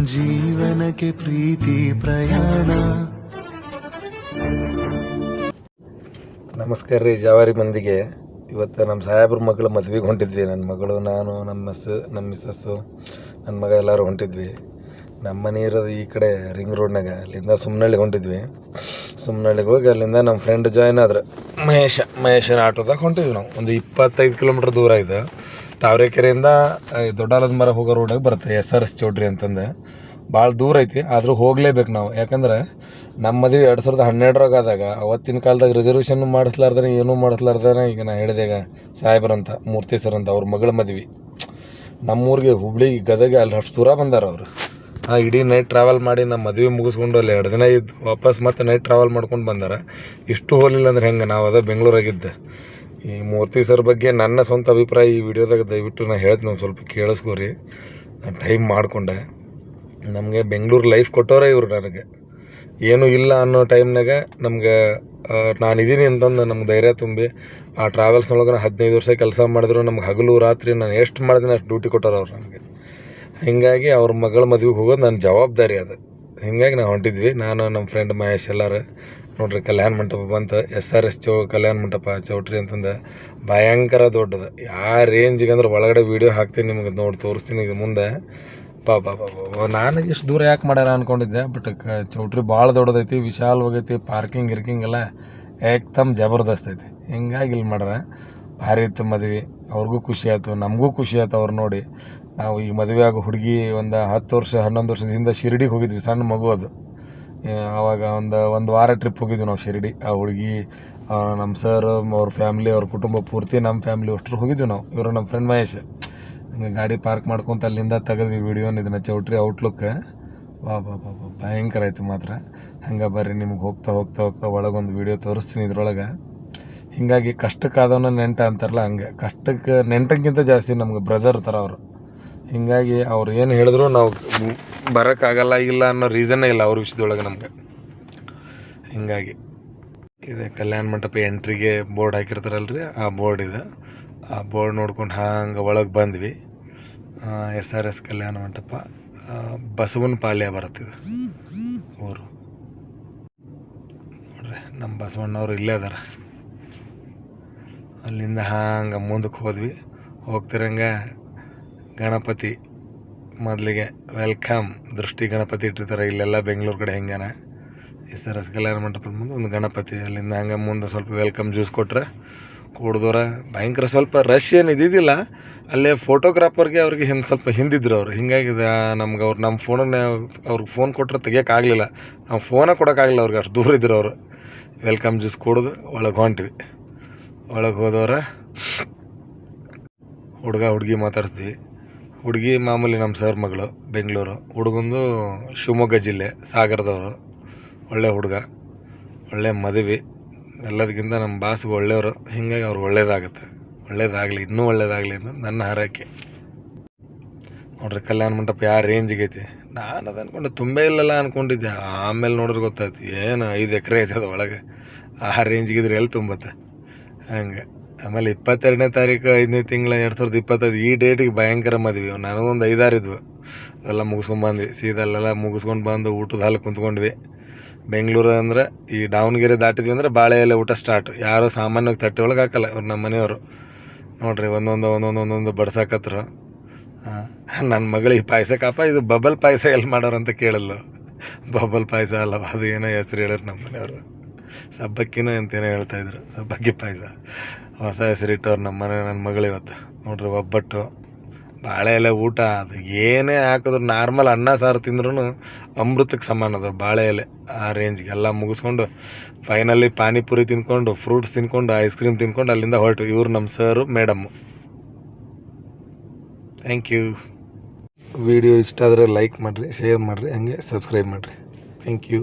ಜೀವನಕ್ಕೆ ಪ್ರೀತಿ ಪ್ರಯಾಣ. ನಮಸ್ಕಾರ ರೀ ಜವಾರಿ ಮಂದಿಗೆ. ಇವತ್ತು ನಮ್ಮ ಸಾಹೇಬ್ರ ಮಗಳ ಮದ್ವೆಗೆ ಹೊಂಟಿದ್ವಿ. ನನ್ನ ಮಗಳು, ನಾನು, ನಮ್ಮ ಮಿಸ್ಸಸ್ಸು, ನನ್ನ ಮಗ ಎಲ್ಲರೂ ಹೊಂಟಿದ್ವಿ. ನಮ್ಮ ಮನೆ ಇರೋದು ಈ ಕಡೆ ರಿಂಗ್ ರೋಡ್ನಾಗ. ಅಲ್ಲಿಂದ ಸುಮ್ನಳ್ಳಿಗೆ ಹೊಂಟಿದ್ವಿ. ಸುಮ್ನಳ್ಳಿಗೆ ಹೋಗಿ ಅಲ್ಲಿಂದ ನಮ್ಮ ಫ್ರೆಂಡ್ ಜಾಯ್ನ್ ಆದ್ರೆ ಮಹೇಶನ ಆಟೋದಾಗ ಹೊಂಟಿದ್ವಿ. ನಾವು ಒಂದು 25 ಕಿಲೋಮೀಟ್ರ್ ದೂರ ಇದೆ. ತಾವರೆಕೆರೆಯಿಂದ ದೊಡ್ಡಾಲದ ಮರ ಹೋಗೋ ರೋಡಾಗ ಬರುತ್ತೆ SRS ಚೌಟ್ರಿ ಅಂತಂದು. ಭಾಳ ದೂರ ಐತಿ, ಆದರೂ ಹೋಗಲೇಬೇಕು ನಾವು. ಯಾಕಂದ್ರೆ ನಮ್ಮ ಮದುವೆ 2012ರಾಗ ಆದಾಗ ಅವತ್ತಿನ ಕಾಲದಾಗ ರಿಸರ್ವೇಷನ್ ಮಾಡಿಸ್ಲಾರ್ದೇ ಏನೂ ಮಾಡಿಸ್ಲಾರ್ದೇ, ಈಗ ನಾ ಹೇಳಿದೆಗ ಸಾಹೇಬ್ರಂತ ಮೂರ್ತಿ ಸರ್ ಅಂತ ಅವ್ರ ಮಗಳ ಮದ್ವೆ ನಮ್ಮೂರಿಗೆ ಹುಬ್ಳಿಗೆ ಗದಗ ಅಲ್ಲಿ ಅಷ್ಟು ದೂರ ಬಂದಾರ ಅವರು. ಇಡೀ ನೈಟ್ ಟ್ರಾವೆಲ್ ಮಾಡಿ ನಮ್ಮ ಮದುವೆ ಮುಗಿಸ್ಕೊಂಡು ಅಲ್ಲಿ 2 ದಿನ ಇದ್ದು ವಾಪಸ್ ಮತ್ತೆ ನೈಟ್ ಟ್ರಾವೆಲ್ ಮಾಡ್ಕೊಂಡು ಬಂದಾರ. ಇಷ್ಟು ಹೋಗಲಿಲ್ಲ ಅಂದ್ರೆ ಹೆಂಗೆ? ನಾವು ಅದ ಬೆಂಗಳೂರಾಗಿದ್ದೆ. ಈ ಮೂರ್ತಿ ಸರ್ ಬಗ್ಗೆ ನನ್ನ ಸ್ವಂತ ಅಭಿಪ್ರಾಯ ಈ ವಿಡಿಯೋದಾಗ ದಯವಿಟ್ಟು ನಾನು ಹೇಳ್ತೀನಿ, ಒಂದು ಸ್ವಲ್ಪ ಕೇಳಿಸ್ಕೋರಿ. ನಾನು ಟೈಮ್ ಮಾಡಿಕೊಂಡೆ. ನಮಗೆ ಬೆಂಗಳೂರು ಲೈಫ್ ಕೊಟ್ಟವರೇ ಇವರು. ನನಗೆ ಏನೂ ಇಲ್ಲ ಅನ್ನೋ ಟೈಮ್ನಾಗ ನಮ್ಗೆ ನಾನಿದ್ದೀನಿ ಅಂತಂದು ನಮ್ಗೆ ಧೈರ್ಯ ತುಂಬಿ ಆ ಟ್ರಾವೆಲ್ಸ್ನೊಳಗೆ 15 ವರ್ಷ ಕೆಲಸ ಮಾಡಿದ್ರು ನಮ್ಗೆ ಹಗಲು ರಾತ್ರಿ ನಾನು ಎಷ್ಟು ಮಾಡಿದ್ದೀನಿ ಅಷ್ಟು ಡ್ಯೂಟಿ ಕೊಟ್ಟರು ಅವ್ರು ನನಗೆ. ಹೀಗಾಗಿ ಅವ್ರ ಮಗಳ ಮದುವೆಗೆ ಹೋಗೋದು ನನ್ನ ಜವಾಬ್ದಾರಿ ಅದು. ಹೀಗಾಗಿ ನಾವು ಹೊಂಟಿದ್ವಿ, ನಾನು ನಮ್ಮ ಫ್ರೆಂಡ್ ಮಹೇಶ್ ಎಲ್ಲರೂ. ನೋಡ್ರಿ, ಕಲ್ಯಾಣ ಮಂಟಪ ಬಂತು. SRS ಕಲ್ಯಾಣ ಮಂಟಪ ಚೌಟ್ರಿ ಅಂತಂದು ಭಯಂಕರ ದೊಡ್ಡದು. ಯಾವ ರೇಂಜಿಗೆ ಅಂದ್ರೆ ಒಳಗಡೆ ವೀಡಿಯೋ ಹಾಕ್ತೀನಿ ನಿಮಗೆ, ನೋಡಿ ತೋರಿಸ್ತೀನಿ ಇದು ಮುಂದೆ. ನಾನು ಇಷ್ಟು ದೂರ ಯಾಕೆ ಮಾಡ್ಯಾರ ಅಂದ್ಕೊಂಡಿದ್ದೆ. ಬಟ್ ಚೌಟ್ರಿ ಭಾಳ ದೊಡ್ಡದೈತಿ, ವಿಶಾಲವಾಗೈತಿ. ಪಾರ್ಕಿಂಗ್ ಎಲ್ಲ ಏಕ್ದಮ್ ಜಬರ್ದಸ್ತ್ ಐತಿ. ಹಿಂಗಾಗಿ ಇಲ್ಲಿ ಮಾಡ್ಯಾರ. ಭಾರಿ ಇತ್ತು ಮದ್ವೆ. ಅವ್ರಿಗೂ ಖುಷಿ ಆಯ್ತು, ನಮಗೂ ಖುಷಿ ಆಯ್ತು ಅವ್ರು ನೋಡಿ. ನಾವು ಈಗ ಮದುವೆ ಆಗೋ ಹುಡುಗಿ ಒಂದು 10 ವರ್ಷ 11 ವರ್ಷದ ಹಿಂದೆ ಶಿರಡಿಗೆ ಹೋಗಿದ್ವಿ. ಸಣ್ಣ ಮಗು ಅದು. ಆವಾಗ ಒಂದು ವಾರ ಟ್ರಿಪ್ ಹೋಗಿದ್ವಿ ನಾವು ಶಿರಡಿ. ಆ ಹುಡುಗಿ, ನಮ್ಮ ಸರ್, ಅವ್ರ ಫ್ಯಾಮ್ಲಿ, ಅವ್ರ ಕುಟುಂಬ ಪೂರ್ತಿ, ನಮ್ಮ ಫ್ಯಾಮ್ಲಿ ಅಷ್ಟರು ಹೋಗಿದ್ವಿ ನಾವು. ಇವರು ನಮ್ಮ ಫ್ರೆಂಡ್ ಮಹೇಶ್. ಹಂಗೆ ಗಾಡಿ ಪಾರ್ಕ್ ಮಾಡ್ಕೊತ ಅಲ್ಲಿಂದ ತೆಗೆದ್ವಿ ವೀಡಿಯೋನ. ಇದನ್ನು ಚೌಟ್ರಿ ಔಟ್ಲುಕ್ ಬಾ ಭಯಂಕರ ಆಯ್ತು ಮಾತ್ರ. ಹಂಗೆ ಬರ್ರಿ, ನಿಮ್ಗೆ ಹೋಗ್ತಾ ಒಳಗೊಂದು ವೀಡಿಯೋ ತೋರಿಸ್ತೀನಿ ಇದ್ರೊಳಗೆ. ಹೀಗಾಗಿ ಕಷ್ಟಕ್ಕಾದವನ್ನ ನೆಂಟ ಅಂತಾರಲ್ಲ, ಹಂಗೆ ಕಷ್ಟಕ್ಕೆ ನೆಂಟಕ್ಕಿಂತ ಜಾಸ್ತಿ ನಮ್ಗೆ ಬ್ರದರ್ ಥರ ಅವರು. ಹೀಗಾಗಿ ಅವ್ರು ಏನು ಹೇಳಿದ್ರು ನಾವು ಬರೋಕ್ಕಾಗಲ್ಲ ಇಲ್ಲ ಅನ್ನೋ ರೀಸನ್ನೇ ಇಲ್ಲ ಅವ್ರ ವಿಷಯದೊಳಗೆ ನಮ್ಗೆ. ಹೀಗಾಗಿ ಇದೆ ಕಲ್ಯಾಣ ಮಂಟಪ ಎಂಟ್ರಿಗೆ ಬೋರ್ಡ್ ಹಾಕಿರ್ತಾರಲ್ರಿ, ಆ ಬೋರ್ಡ್ ಇದೆ. ಆ ಬೋರ್ಡ್ ನೋಡ್ಕೊಂಡು ಹಂಗೆ ಒಳಗೆ ಬಂದ್ವಿ. SRS ಕಲ್ಯಾಣ ಮಂಟಪ, ಬಸವನ ಪಾಳ್ಯ ಬರುತ್ತಿದೆ ಊರು. ನೋಡ್ರಿ, ನಮ್ಮ ಬಸವಣ್ಣವ್ರು ಇಲ್ಲೇ ಅದಾರ. ಅಲ್ಲಿಂದ ಹಂಗೆ ಮುಂದಕ್ಕೆ ಹೋದ್ವಿ. ಹೋಗ್ತಿರಂಗೆ ಗಣಪತಿ ಮೊದಲಿಗೆ ವೆಲ್ಕಮ್ ದೃಷ್ಟಿ ಗಣಪತಿ ಇಟ್ಟಿರ್ತಾರೆ ಇಲ್ಲೆಲ್ಲ ಬೆಂಗಳೂರು ಕಡೆ. ಹೆಂಗಾನ SRS ಕಲ್ಯಾಣ ಮಂಟಪದ ಮುಂದೆ ಒಂದು ಗಣಪತಿ. ಅಲ್ಲಿಂದ ಹಂಗೆ ಮುಂದೆ ಸ್ವಲ್ಪ ವೆಲ್ಕಮ್ ಜ್ಯೂಸ್ ಕೊಟ್ರೆ ಕುಡ್ದೋರ. ಭಯಂಕರ ಸ್ವಲ್ಪ ರಶ್ ಏನು ಇದ್ದಿದ್ದಿಲ್ಲ. ಅಲ್ಲೇ ಫೋಟೋಗ್ರಾಫರ್ಗೆ ಅವ್ರಿಗೆ ಸ್ವಲ್ಪ ಹಿಂದಿದ್ರು ಅವರು. ಹಿಂಗಾಗಿ ನಮ್ಗೆ ಅವ್ರು ನಮ್ಮ ಫೋನನ್ನ ಅವ್ರಿಗೆ ಫೋನ್ ಕೊಟ್ಟರೆ ತೆಗಿಯೋಕ್ಕಾಗಲಿಲ್ಲ. ನಾವು ಫೋನೇ ಕೊಡೋಕ್ಕಾಗಲಿಲ್ಲ ಅವ್ರಿಗೆ, ಅಷ್ಟು ದೂರ ಇದ್ರು ಅವರು. ವೆಲ್ಕಮ್ ಜ್ಯೂಸ್ ಕುಡ್ದು ಒಳಗೆ ಹೊಂಟ್ವಿ. ಒಳಗೆ ಹೋದವ್ರ ಹುಡುಗಿ ಮಾತಾಡ್ಸ್ದ್ವಿ. ಹುಡುಗಿ ಮಾಮೂಲಿ ನಮ್ಮ ಸರ್ ಮಗಳು, ಬೆಂಗಳೂರು. ಹುಡುಗಂದು ಶಿವಮೊಗ್ಗ ಜಿಲ್ಲೆ, ಸಾಗರದವರು. ಒಳ್ಳೆ ಹುಡುಗ, ಒಳ್ಳೆ ಮದುವೆ. ಎಲ್ಲದಕ್ಕಿಂತ ನಮ್ಮ ಬಾಸ್ಗೆ ಒಳ್ಳೆಯವರು. ಹೀಗಾಗಿ ಅವ್ರು ಒಳ್ಳೇದಾಗಲಿ, ಇನ್ನೂ ಒಳ್ಳೇದಾಗಲಿ ಅನ್ನೋದು ನನ್ನ ಹಾರೈಕೆ. ನೋಡ್ರಿ, ಕಲ್ಯಾಣ ಮಂಟಪ ಯಾವ ರೇಂಜಿಗೆ ಐತಿ. ನಾನು ಅದು ಅಂದ್ಕೊಂಡು ತುಂಬ ಇಲ್ಲಲ್ಲ ಅಂದ್ಕೊಂಡಿದ್ದೆ. ಆಮೇಲೆ ನೋಡಿದ್ರೆ ಗೊತ್ತಾಯ್ತು ಏನು 5 ಎಕರೆ ಐತೆ ಅದು ಒಳಗೆ. ಆ ರೇಂಜಿಗಿದ್ರೆ ಎಲ್ಲಿ ತುಂಬತ್ತೆ ಹಂಗೆ. ಆಮೇಲೆ 22ನೇ ತಾರೀಕು 5ನೇ ತಿಂಗಳ 2025 ಈ ಡೇಟಿಗೆ ಭಯಂಕರ ಮದ್ವಿ. ನನಗೊಂದು 5-6 ಇದ್ವು. ಅದೆಲ್ಲ ಮುಗಿಸ್ಕೊಂಡ್ಬಂದ್ವಿ. ಸೀದಾ ಅಲ್ಲೆಲ್ಲ ಮುಗಿಸ್ಕೊಂಡು ಬಂದು ಊಟದ ಹಾಲು ಕುಂತ್ಕೊಂಡ್ವಿ. ಬೆಂಗಳೂರು ಅಂದರೆ ಈ ದಾವಣಗೆರೆ ದಾಟಿದ್ವಿ ಅಂದರೆ ಬಾಳೆ ಎಲೆ ಊಟ ಸ್ಟಾರ್ಟ್. ಯಾರು ಸಾಮಾನ್ಯವಾಗಿ ತಟ್ಟೆ ಒಳಗೆ ಹಾಕಲ್ಲ ಅವ್ರು, ನಮ್ಮ ಮನೆಯವರು. ನೋಡ್ರಿ, ಒಂದೊಂದು ಬಡ್ಸಾಕತ್ರು. ನನ್ನ ಮಗಳಿಗೆ ಪಾಯಸಕ್ಕಪ್ಪ ಇದು ಬಬಲ್ ಪಾಯಸ ಎಲ್ಲಿ ಮಾಡೋರು ಅಂತ ಕೇಳಲ್ಲ. ಬಬಲ್ ಪಾಯಸ ಅಲ್ಲ, ಅದು ಏನೋ ಹೆಸ್ರು ಹೇಳೋರು ನಮ್ಮ ಮನೆಯವರು. ಸಬ್ಬಕ್ಕಿನೋ ಅಂತೇನೋ ಹೇಳ್ತಾಯಿದ್ರು, ಸಬ್ಬಕ್ಕಿ ಪಾಯಸ. ಹೊಸ ಹೆಸರಿಟ್ಟವ್ರು ನನ್ನ ಮಗಳು ಇವತ್ತು. ನೋಡ್ರಿ, ಒಬ್ಬಟ್ಟು, ಬಾಳೆ ಎಲೆ ಊಟ. ಅದು ಏನೇ ಹಾಕಿದ್ರು ನಾರ್ಮಲ್ ಅನ್ನ ಸಾರು ತಿಂದ್ರೂ ಅಮೃತಕ್ಕೆ ಸಮಾನ ಅದು ಬಾಳೆ ಎಲೆ. ಆ ರೇಂಜ್ಗೆ ಎಲ್ಲ ಮುಗಿಸ್ಕೊಂಡು ಫೈನಲಿ ಪಾನಿಪುರಿ ತಿನ್ಕೊಂಡು, ಫ್ರೂಟ್ಸ್ ತಿನ್ಕೊಂಡು, ಐಸ್ ಕ್ರೀಮ್ ತಿನ್ಕೊಂಡು ಅಲ್ಲಿಂದ ಹೊರಟು. ಇವ್ರು ನಮ್ಮ sir, madam. Thank you. Video ಇಷ್ಟ ಆದರೆ ಲೈಕ್ ಮಾಡಿರಿ, ಶೇರ್ ಮಾಡಿರಿ, ಹಾಗೆ ಸಬ್ಸ್ಕ್ರೈಬ್ ಮಾಡಿರಿ. Thank you.